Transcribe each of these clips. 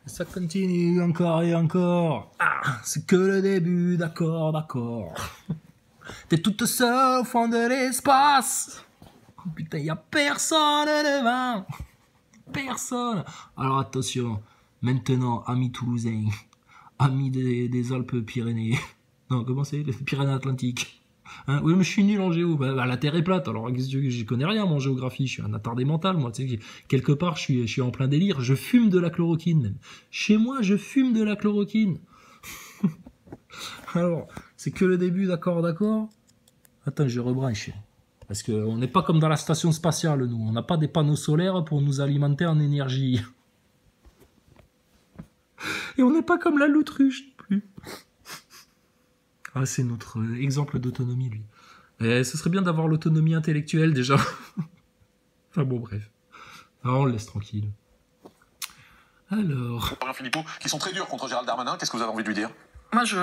Ça continue encore et encore. Ah, c'est que le début, d'accord, d'accord. T'es toute seule au fond de l'espace. Putain, y a personne devant. Personne. Alors attention, maintenant, amis toulousains, amis des Alpes-Pyrénées. Non, comment c'est? Les Pyrénées-Atlantiques. Hein, oui, mais je suis nul en géo. Bah, la Terre est plate. Alors, j'y connais rien, moi, en géographie. Je suis un attardé mental, moi. Tu sais, quelque part, je suis en plein délire. Je fume de la chloroquine, même. Chez moi, je fume de la chloroquine. Alors, c'est que le début, d'accord, d'accord. Attends, je rebranche. Parce qu'on n'est pas comme dans la station spatiale, nous. On n'a pas des panneaux solaires pour nous alimenter en énergie. Et on n'est pas comme la l'autruche, non plus. Ah, c'est notre exemple d'autonomie, lui. Et ce serait bien d'avoir l'autonomie intellectuelle, déjà. Enfin bon, bref. Alors, on le laisse tranquille. Alors... Florian Philippot, qui sont très durs contre Gérald Darmanin, qu'est-ce que vous avez envie de lui dire? Moi, je...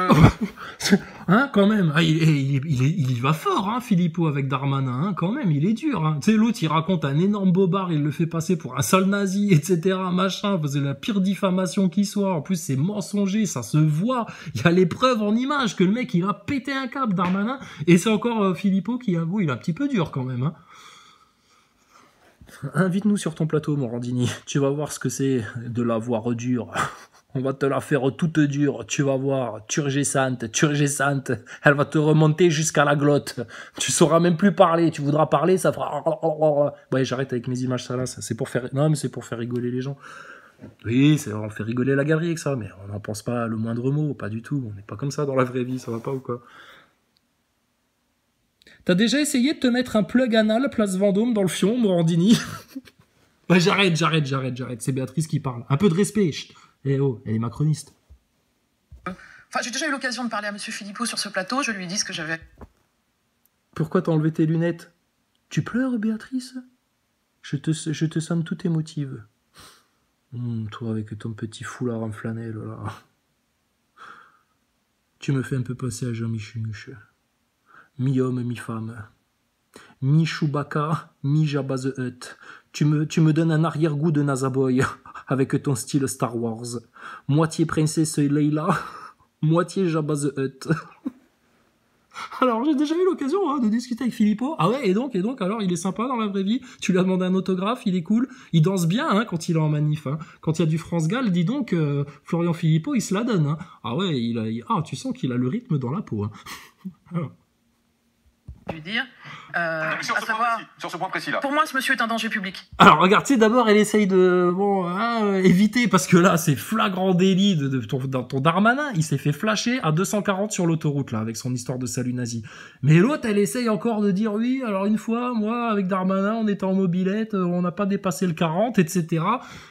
Hein, quand même. Ah, il y va fort, hein, Philippot, avec Darmanin, hein, quand même, il est dur. Hein. Tu sais, l'autre, il raconte un énorme bobard, il le fait passer pour un sale nazi, etc., machin, c'est la pire diffamation qui soit. En plus, c'est mensonger, ça se voit. Il y a les preuves en images que le mec, il a pété un câble, Darmanin, et c'est encore Philippot qui avoue, il est un petit peu dur, quand même, hein. Invite-nous sur ton plateau, Morandini. Tu vas voir ce que c'est de la voix dure. On va te la faire toute dure, tu vas voir, turgescente, elle va te remonter jusqu'à la glotte. Tu sauras même plus parler, tu voudras parler, ça fera... Ouais, j'arrête avec mes images salaces, c'est pour faire... Non, mais c'est pour faire rigoler les gens. Oui, on fait rigoler la galerie avec ça, mais on n'en pense pas le moindre mot, pas du tout. On n'est pas comme ça dans la vraie vie, ça va pas ou quoi? T'as déjà essayé de te mettre un plug anal place Vendôme dans le fion, Morandini? Ouais, j'arrête, c'est Béatrice qui parle. Un peu de respect, chut. Eh oh, elle est macroniste. Enfin, j'ai déjà eu l'occasion de parler à monsieur Philippot sur ce plateau, je lui ai dit ce que j'avais... Pourquoi t'as enlevé tes lunettes? Tu pleures, Béatrice? Je te sens toute émotive. Toi, avec ton petit foulard en flanelle, là. Tu me fais un peu passer à Jean-Michumuche. Mi-homme, mi-femme. Mi-Chewbacca, mi-Jabba the Hutt. Tu me donnes un arrière-goût de Nazaboy, avec ton style Star Wars. Moitié princesse Leila, moitié Jabba the Hutt. Alors, j'ai déjà eu l'occasion de discuter avec Philippot. Ah ouais, et donc, alors, il est sympa dans la vraie vie. Tu lui as demandé un autographe, il est cool. Il danse bien quand il est en manif. Hein. Quand il y a du France Gall, dis donc, Florian Philippot, il se la donne. Hein. Ah ouais, tu sens qu'il a le rythme dans la peau. Hein. Alors. Lui dire, sur ce point précis là. Pour moi, ce monsieur est un danger public. Alors regarde, tu sais, d'abord elle essaye de éviter, parce que là c'est flagrant délit dans ton Darmanin, il s'est fait flasher à 240 sur l'autoroute là avec son histoire de salut nazi. Mais l'autre elle essaye encore de dire oui, alors une fois moi avec Darmanin on était en mobilette, on n'a pas dépassé le 40, etc.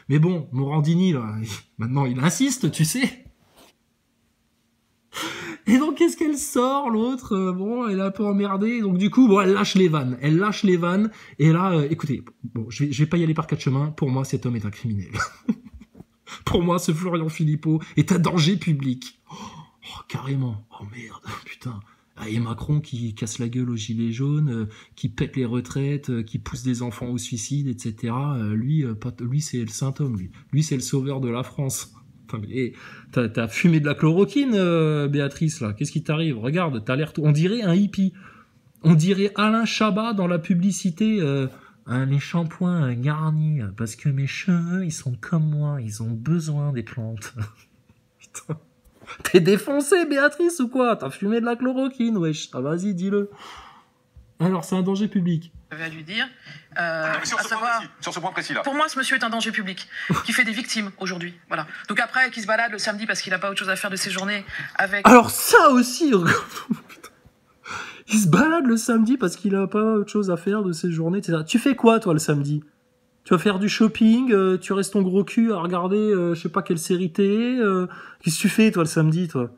Mais bon, Morandini là, maintenant il insiste, tu sais. Et donc, qu'est-ce qu'elle sort, l'autre? Bon, elle est un peu emmerdée. Donc, du coup, bon, elle lâche les vannes. Et là, écoutez, bon, je vais pas y aller par quatre chemins. Pour moi, cet homme est un criminel. Pour moi, ce Florian Philippot est un danger public. Oh, carrément. Oh, merde. Putain. Et Macron qui casse la gueule aux gilets jaunes, qui pète les retraites, qui pousse des enfants au suicide, etc. Lui, c'est le saint homme, lui. Lui, c'est le sauveur de la France. T'as fumé de la chloroquine, Béatrice, là. Qu'est-ce qui t'arrive? Regarde, t'as l'air... On dirait un hippie. On dirait Alain Chabat dans la publicité. Les shampoings garnis, parce que mes cheveux, ils sont comme moi. Ils ont besoin des plantes. Putain. T'es défoncé, Béatrice, ou quoi? T'as fumé de la chloroquine, wesh. Ah, vas-y, dis-le. Alors, c'est un danger public. Je vais lui dire, sur ce point précis là. Pour moi, ce monsieur est un danger public, qui fait des victimes aujourd'hui. Voilà. Donc après, qu'il se balade le samedi parce qu'il n'a pas autre chose à faire de ses journées avec... Alors ça aussi, il se balade le samedi parce qu'il n'a pas autre chose à faire de ses journées, etc. Tu fais quoi, toi, le samedi? Tu vas faire du shopping, tu restes ton gros cul à regarder, je sais pas quelle série t'es, qu'est-ce que tu fais, toi, le samedi, toi?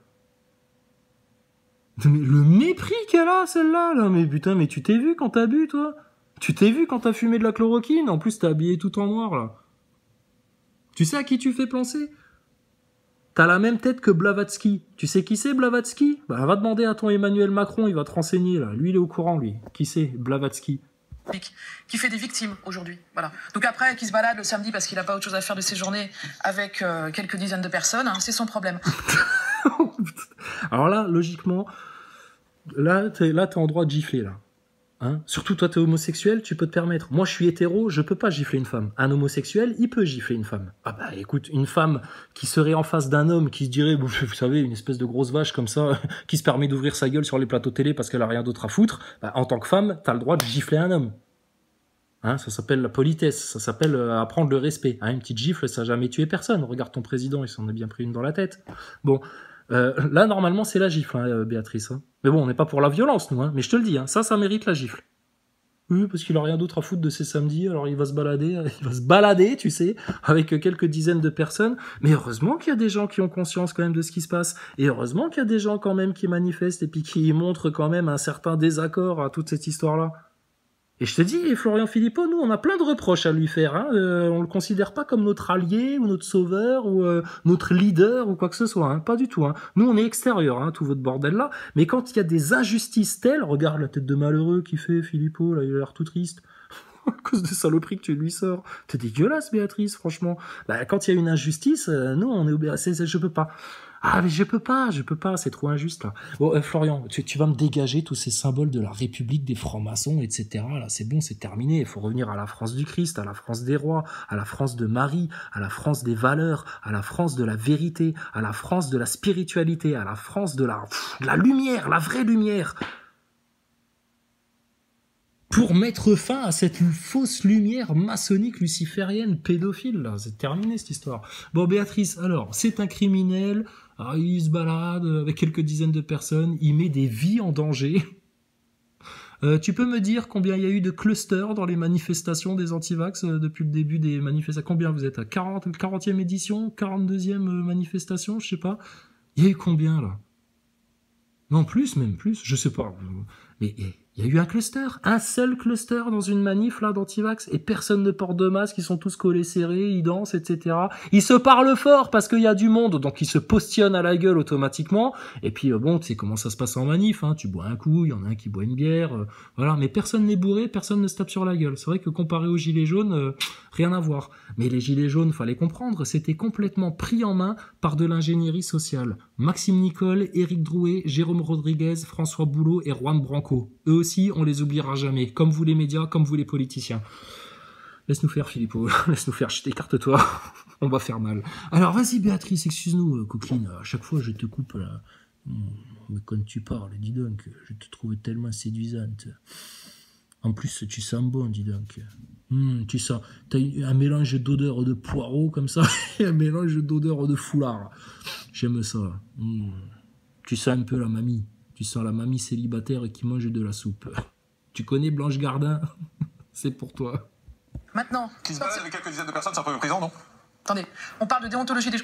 Mais le mépris qu'elle a, celle-là, là, mais putain, mais tu t'es vu quand t'as bu, toi? Tu t'es vu quand t'as fumé de la chloroquine? En plus, t'es habillé tout en noir, là. Tu sais à qui tu fais penser? T'as la même tête que Blavatsky. Tu sais qui c'est, Blavatsky? Bah, va demander à ton Emmanuel Macron, il va te renseigner, là. Lui, il est au courant, lui. Qui c'est, Blavatsky? qui fait des victimes aujourd'hui. Voilà. Donc après, qui se balade le samedi parce qu'il n'a pas autre chose à faire de ses journées avec quelques dizaines de personnes, hein, c'est son problème. Alors là, logiquement, là, t'es en droit de gifler, là. Hein, surtout toi t'es homosexuel, tu peux te permettre. Moi je suis hétéro, je peux pas gifler une femme. Un homosexuel, il peut gifler une femme. Ah bah écoute, une femme qui serait en face d'un homme qui se dirait, vous savez, une espèce de grosse vache comme ça, qui se permet d'ouvrir sa gueule sur les plateaux télé parce qu'elle a rien d'autre à foutre, bah, en tant que femme, t'as le droit de gifler un homme. Hein, ça s'appelle la politesse, ça s'appelle apprendre le respect. Hein, une petite gifle, ça a jamais tué personne. Regarde ton président, il s'en a bien pris une dans la tête. Bon, là normalement c'est la gifle, hein, Béatrice. Hein. Mais bon, on n'est pas pour la violence, nous. Hein. Mais je te le dis, hein, ça mérite la gifle. Oui, parce qu'il a rien d'autre à foutre de ses samedis, alors il va se balader, tu sais, avec quelques dizaines de personnes. Mais heureusement qu'il y a des gens qui ont conscience quand même de ce qui se passe. Et heureusement qu'il y a des gens quand même qui manifestent et puis qui montrent quand même un certain désaccord à toute cette histoire-là. Et je te dis, Florian Philippot, nous, on a plein de reproches à lui faire. Hein. On le considère pas comme notre allié ou notre sauveur ou notre leader ou quoi que ce soit. Hein. Pas du tout. Hein. Nous, on est extérieur, hein, tout votre bordel-là. Mais quand il y a des injustices telles, regarde la tête de malheureux qu'il fait, Philippot, là, il a l'air tout triste. À cause des saloperies que tu lui sors. T'es dégueulasse, Béatrice, franchement. Bah, quand il y a une injustice, nous, on est obligé. Je peux pas. Ah, mais je peux pas, c'est trop injuste, là. Bon, Florian, tu vas me dégager tous ces symboles de la République des francs-maçons, etc. Là, c'est bon, c'est terminé. Il faut revenir à la France du Christ, à la France des rois, à la France de Marie, à la France des valeurs, à la France de la vérité, à la France de la spiritualité, à la France de la lumière, la vraie lumière. Pour mettre fin à cette fausse lumière maçonnique luciférienne pédophile, là. C'est terminé, cette histoire. Bon, Béatrice, alors, c'est un criminel, il se balade avec quelques dizaines de personnes, il met des vies en danger. Tu peux me dire combien il y a eu de clusters dans les manifestations des antivax depuis le début des manifestations? Combien vous êtes à 40e édition, 42e manifestation, je sais pas. Il y a eu combien, là? Non, même plus, je sais pas. Mais il y a eu un seul cluster dans une manif là d'antivax et personne ne porte de masque, ils sont tous collés serrés, ils dansent, etc. Ils se parlent fort parce qu'il y a du monde, donc ils se postillonnent à la gueule automatiquement. Et puis bon, tu sais comment ça se passe en manif, hein, tu bois un coup, il y en a un qui boit une bière, voilà. Mais personne n'est bourré, personne ne se tape sur la gueule. C'est vrai que comparé aux gilets jaunes, rien à voir. Mais les gilets jaunes, fallait comprendre, c'était complètement pris en main par de l'ingénierie sociale. Maxime Nicole, Éric Drouet, Jérôme Rodriguez, François Boulot et Juan Branco. Eux aussi, on les oubliera jamais, comme vous les médias, comme vous les politiciens. Laisse-nous faire, Philippot, laisse-nous faire, je t'écarte-toi, on va faire mal. Alors vas-y Béatrice, excuse-nous, coquine, à chaque fois je te coupe là. Mais quand tu parles, dis donc, je te trouve tellement séduisante. En plus, tu sens bon, dis donc. Tu sens, t'as un mélange d'odeur de poireau comme ça, et un mélange d'odeur de foulard. J'aime ça. Tu sens un peu la mamie. Tu sens la mamie célibataire qui mange de la soupe. Tu connais Blanche Gardin? C'est pour toi. Maintenant. Qui se balade avec quelques dizaines de personnes, c'est un peu méprisant, non? Attendez, on parle de déontologie des...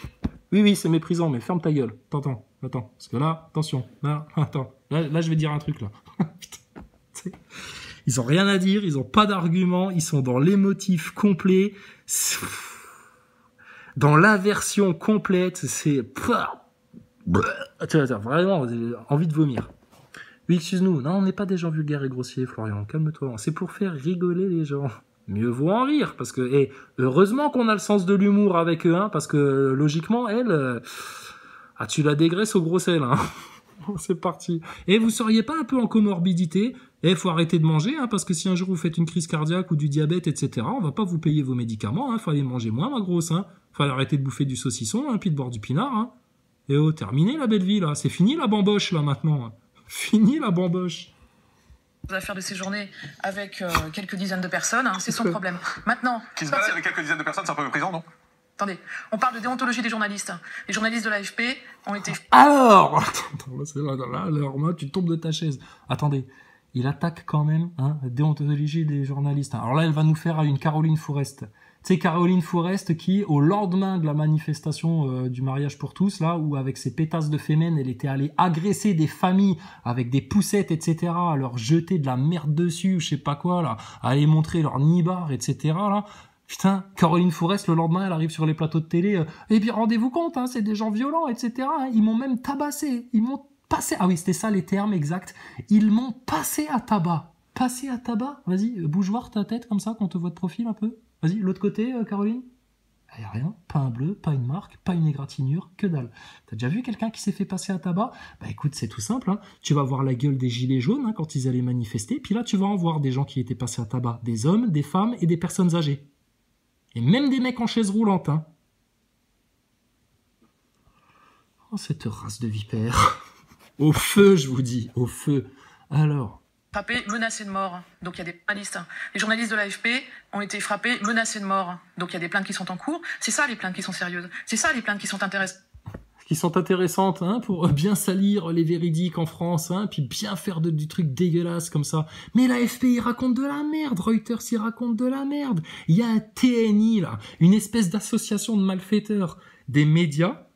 Oui, c'est méprisant, mais ferme ta gueule. Attends. Parce que là, attention. Là, attends. Là, je vais dire un truc, là. Putain. Ils ont rien à dire, ils ont pas d'argument, ils sont dans l'émotif complet. Dans l'aversion complète, c'est... Tu as vraiment envie de vomir. Oui, excuse-nous. Non, on n'est pas des gens vulgaires et grossiers, Florian. Calme-toi. C'est pour faire rigoler les gens. Mieux vaut en rire, parce que heureusement qu'on a le sens de l'humour avec eux, hein, parce que logiquement, elle, tu la dégraisses au gros sel. Hein. C'est parti. Et vous seriez pas un peu en comorbidité? Faut arrêter de manger, hein, parce que si un jour vous faites une crise cardiaque ou du diabète, etc., on va pas vous payer vos médicaments. Hein. Fallait manger moins, ma grosse. Hein. Fallait arrêter de bouffer du saucisson, hein, puis de boire du pinard. Hein. Et terminé la belle vie, là. C'est fini la bamboche, là, maintenant. Fini la bamboche. À faire de ses journées avec quelques dizaines de personnes, hein, c'est son problème. Maintenant... Qui se balade avec quelques dizaines de personnes, c'est un peu méprisant, non? Attendez, on parle de déontologie des journalistes. Les journalistes de l'AFP ont été... Alors alors, moi, tu tombes de ta chaise. Attendez, il attaque quand même, hein, la déontologie des journalistes. Alors là, elle va nous faire une Caroline Fourest. Tu sais, Caroline Fourest qui, au lendemain de la manifestation du mariage pour tous, là, où avec ses pétasses de fémènes, elle était allée agresser des familles avec des poussettes, etc., à leur jeter de la merde dessus, ou je sais pas quoi, là, à aller montrer leur nibar, etc., là. Putain, Caroline Fourest, le lendemain, elle arrive sur les plateaux de télé, et puis rendez-vous compte, hein, c'est des gens violents, etc., hein, ils m'ont même tabassé, ils m'ont passé, ah oui, c'était ça les termes exacts, ils m'ont passé à tabac. Passé à tabac, vas-y, bouge voir ta tête comme ça, qu'on te voit de profil un peu. Vas-y, l'autre côté, Caroline. Il n'y a rien, pas un bleu, pas une marque, pas une égratignure, que dalle. T'as déjà vu quelqu'un qui s'est fait passer à tabac? Bah écoute, c'est tout simple, hein. Tu vas voir la gueule des gilets jaunes hein, quand ils allaient manifester, puis là tu vas en voir des gens qui étaient passés à tabac, des hommes, des femmes et des personnes âgées. Et même des mecs en chaise roulante, hein. Oh, cette race de vipères. Au feu, je vous dis, au feu. Alors... Frappés, menacés de mort. Donc il y a des journalistes. Les journalistes de l'AFP ont été frappés, menacés de mort. Donc il y a des plaintes qui sont en cours. C'est ça les plaintes qui sont sérieuses. C'est ça les plaintes qui sont intéressantes. Qui sont intéressantes hein, pour bien salir les véridiques en France, hein, puis bien faire du truc dégueulasse comme ça. Mais l'AFP, il raconte de la merde. Reuters, il raconte de la merde. Il y a un TNI, là, une espèce d'association de malfaiteurs des médias.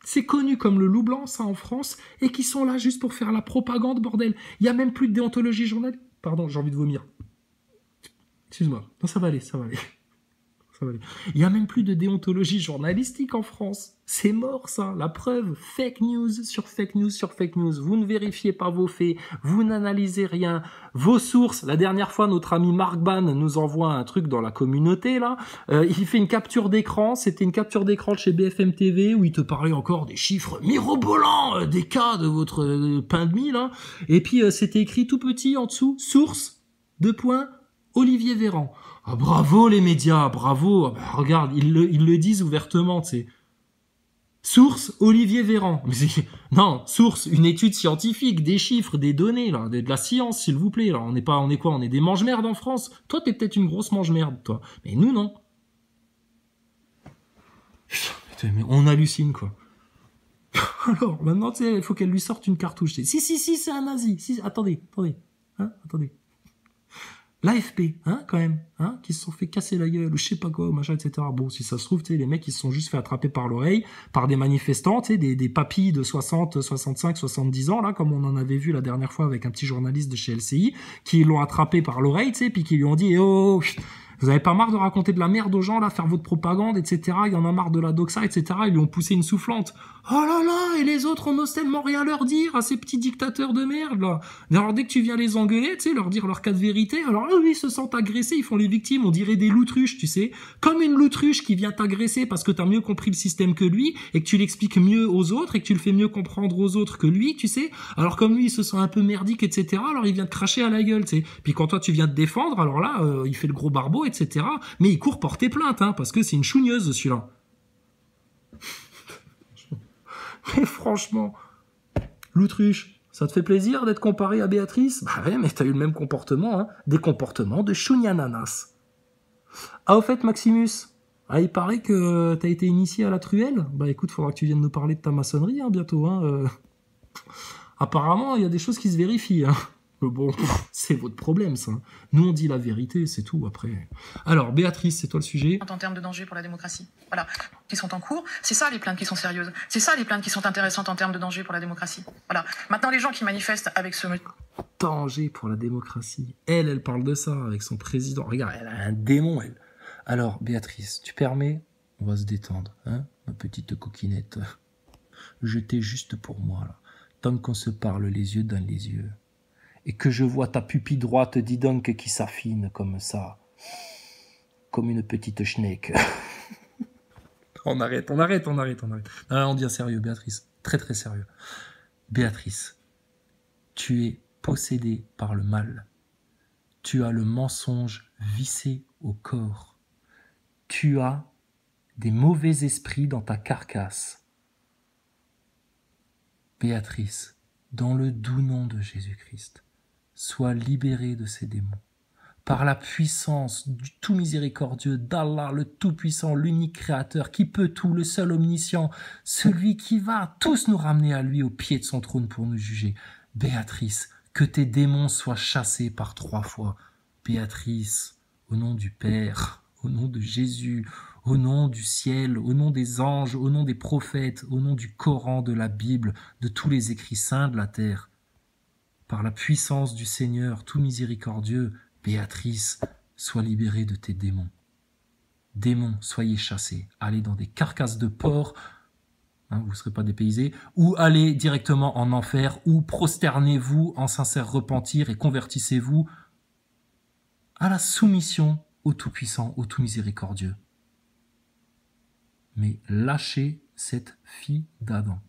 C'est connu comme le loup blanc, ça, en France, et qui sont là juste pour faire la propagande, bordel. Il n'y a même plus de déontologie journalistique. Pardon, j'ai envie de vomir. Excuse-moi. Non, ça va aller, ça va aller. Ça va aller. Il n'y a même plus de déontologie journalistique en France. C'est mort, ça. La preuve, fake news sur fake news sur fake news. Vous ne vérifiez pas vos faits, vous n'analysez rien. Vos sources, la dernière fois, notre ami Marc Ban nous envoie un truc dans la communauté, là. Il fait une capture d'écran, c'était une capture d'écran de chez BFM TV, où il te parlait encore des chiffres mirobolants, des cas de votre pain de mie, là. Et puis, c'était écrit tout petit en dessous, source, Olivier Véran. Ah, bravo les médias, bravo. Ah, bah, regarde, ils le disent ouvertement, tu sais. Source, Olivier Véran. Non, source, une étude scientifique, des chiffres, des données, là, de la science, s'il vous plaît. Là, on est quoi? On est des mange-merdes en France. Toi, t'es peut-être une grosse mange-merde, toi. Mais nous, non. Putain, mais on hallucine, quoi. Alors, maintenant, tu sais, il faut qu'elle lui sorte une cartouche. Si, c'est un nazi. Si, attendez. Hein, attendez. L'AFP, hein, quand même, hein, qui se sont fait casser la gueule, ou je sais pas quoi, machin, etc. Bon, si ça se trouve, tu sais, les mecs, ils se sont juste fait attraper par l'oreille, par des manifestants, tu sais, des papis de 60, 65, 70 ans, là, comme on en avait vu la dernière fois avec un petit journaliste de chez LCI, qui l'ont attrapé par l'oreille, tu sais, puis qui lui ont dit, oh, vous avez pas marre de raconter de la merde aux gens, là, faire votre propagande, etc. Il y en a marre de la doxa, etc. Ils lui ont poussé une soufflante. Oh là là, et les autres, on n'ose tellement rien leur dire à ces petits dictateurs de merde, là. Alors, dès que tu viens les engueuler, tu sais, leur dire leur cas de vérité, alors eux, ils se sentent agressés, ils font les victimes, on dirait des loutruches, tu sais. Comme une loutruche qui vient t'agresser parce que t'as mieux compris le système que lui, et que tu l'expliques mieux aux autres, et que tu le fais mieux comprendre aux autres que lui, tu sais. Alors, comme lui, il se sent un peu merdique, etc., alors il vient te cracher à la gueule, tu sais. Puis quand toi, tu viens te défendre, alors là, il fait le gros barbeau, etc. Mais il court porter plainte, hein, parce que c'est une chougneuse, celui-là. Mais franchement, l'autruche, ça te fait plaisir d'être comparé à Béatrice? Bah ouais, mais t'as eu le même comportement, hein. Des comportements de chougnananas. Ah, au fait, Maximus, ah, il paraît que t'as été initié à la truelle. Bah écoute, faudra que tu viennes nous parler de ta maçonnerie, hein, bientôt, hein. Apparemment, il y a des choses qui se vérifient, hein. Mais bon, c'est votre problème, ça. Nous, on dit la vérité, c'est tout, après. Alors, Béatrice, c'est toi le sujet. En termes de danger pour la démocratie. Voilà. Qui sont en cours. C'est ça les plaintes qui sont sérieuses. C'est ça les plaintes qui sont intéressantes en termes de danger pour la démocratie. Voilà. Maintenant, les gens qui manifestent avec ce... Danger pour la démocratie. Elle parle de ça avec son président. Regarde, elle a un démon, elle. Alors, Béatrice, tu permets? On va se détendre, hein, ma petite coquinette. Je t'ai juste pour moi, là. Tant qu'on se parle les yeux dans les yeux. Et que je vois ta pupille droite, dis donc, qui s'affine comme ça. Comme une petite schneck. On arrête. Non, on devient sérieux, Béatrice. Très, très sérieux. Béatrice, tu es possédée par le mal. Tu as le mensonge vissé au corps. Tu as des mauvais esprits dans ta carcasse. Béatrice, dans le doux nom de Jésus-Christ, sois libérée de ces démons. Par la puissance du tout miséricordieux, d'Allah, le tout-puissant, l'unique créateur, qui peut tout, le seul omniscient, celui qui va tous nous ramener à lui au pied de son trône pour nous juger. Béatrice, que tes démons soient chassés par 3 fois. Béatrice, au nom du Père, au nom de Jésus, au nom du ciel, au nom des anges, au nom des prophètes, au nom du Coran, de la Bible, de tous les écrits saints de la terre. Par la puissance du Seigneur tout miséricordieux, Béatrice, sois libérée de tes démons. Démons, soyez chassés. Allez dans des carcasses de porc, hein, vous ne serez pas dépaysés, ou allez directement en enfer, ou prosternez-vous en sincère repentir et convertissez-vous à la soumission au Tout-Puissant, au Tout-Miséricordieux. Mais lâchez cette fille d'Adam.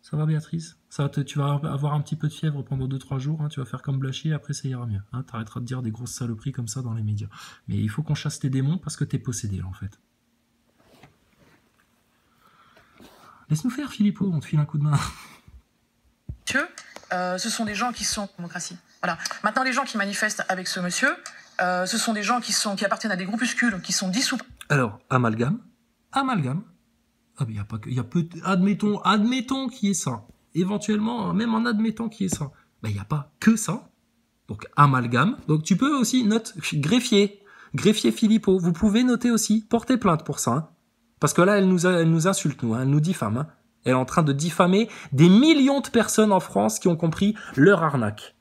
Ça va, Béatrice? Tu vas avoir un petit peu de fièvre pendant 2-3 jours, hein, tu vas faire comme Blachier, après ça ira mieux. Hein, t'arrêteras de dire des grosses saloperies comme ça dans les médias. Mais il faut qu'on chasse tes démons parce que t'es possédé, en fait. Laisse-nous faire, Philippot, on te file un coup de main. Ce sont des gens qui sont démocratie. Voilà. Maintenant, les gens qui manifestent avec ce monsieur, ce sont des gens qui appartiennent à des groupuscules, qui sont dissous. Alors, amalgame. Ah, mais y a pas que, y a peu, admettons qu'il y ait ça. Éventuellement, même en admettant qu'il y ait ça. Ben, y a pas que ça. Donc, amalgame. Donc, tu peux aussi, greffier Philippot. Vous pouvez noter aussi, porter plainte pour ça, hein. Parce que là, elle nous insulte, nous, hein, elle nous diffame, hein. Elle est en train de diffamer des millions de personnes en France qui ont compris leur arnaque.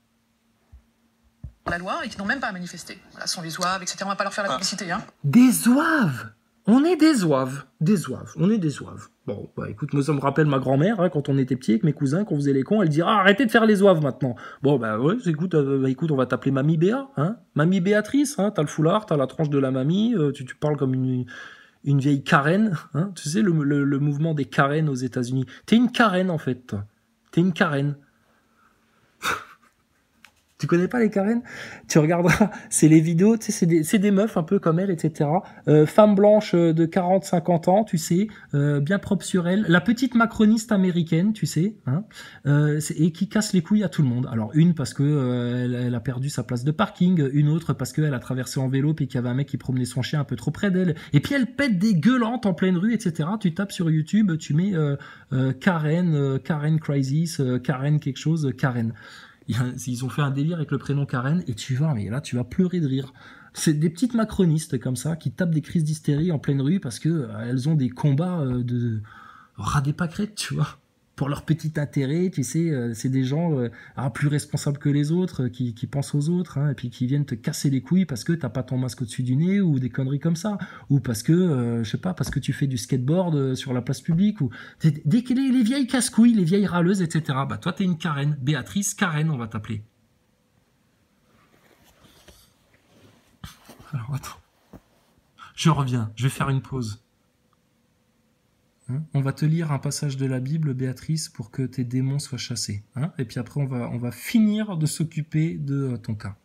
La loi et qui n'ont même pas à manifester. Voilà, ce sont les zouaves, etc. On va pas leur faire la publicité, hein. Des zouaves! On est des zouaves. On est des zouaves. Bon, bah écoute, moi ça me rappelle ma grand-mère, hein, quand on était petits avec mes cousins, qu'on faisait les cons, elle dira arrêtez de faire les zouaves maintenant. Bon, bah ouais, écoute, on va t'appeler Mamie Béa, hein. Mamie Béatrice, hein, t'as le foulard, t'as la tranche de la mamie, tu parles comme une vieille Karen, hein. Tu sais, le mouvement des Karen aux États-Unis. T'es une Karen en fait, toi. T'es une Karen. Tu connais pas les Karen? Tu regarderas, c'est les vidéos, tu sais, c'est des meufs un peu comme elle, etc. Femmes blanches de 40-50 ans, tu sais, bien propre sur elle. La petite macroniste américaine, tu sais, hein, et qui casse les couilles à tout le monde. Alors une parce que elle a perdu sa place de parking, une autre parce qu'elle a traversé en vélo puis qu'il y avait un mec qui promenait son chien un peu trop près d'elle. Et puis elle pète des gueulantes en pleine rue, etc. Tu tapes sur YouTube, tu mets Karen Crisis, Karen quelque chose, Karen. Ils ont fait un délire avec le prénom Karen et tu vas pleurer de rire. C'est des petites macronistes comme ça qui tapent des crises d'hystérie en pleine rue parce que elles ont des combats de ras des pâquerettes, tu vois. Pour leur petit intérêt, tu sais, c'est des gens plus responsables que les autres, qui pensent aux autres, hein, et puis qui viennent te casser les couilles parce que t'as pas ton masque au-dessus du nez ou des conneries comme ça, ou parce que je sais pas, parce que tu fais du skateboard sur la place publique, ou les vieilles casse-couilles, les vieilles râleuses, etc. Bah toi t'es une Karen, Béatrice Karen, on va t'appeler. Alors attends, je reviens, je vais faire une pause. Hein, on va te lire un passage de la Bible, Béatrice, pour que tes démons soient chassés. Hein, et puis après, on va finir de s'occuper de ton cas.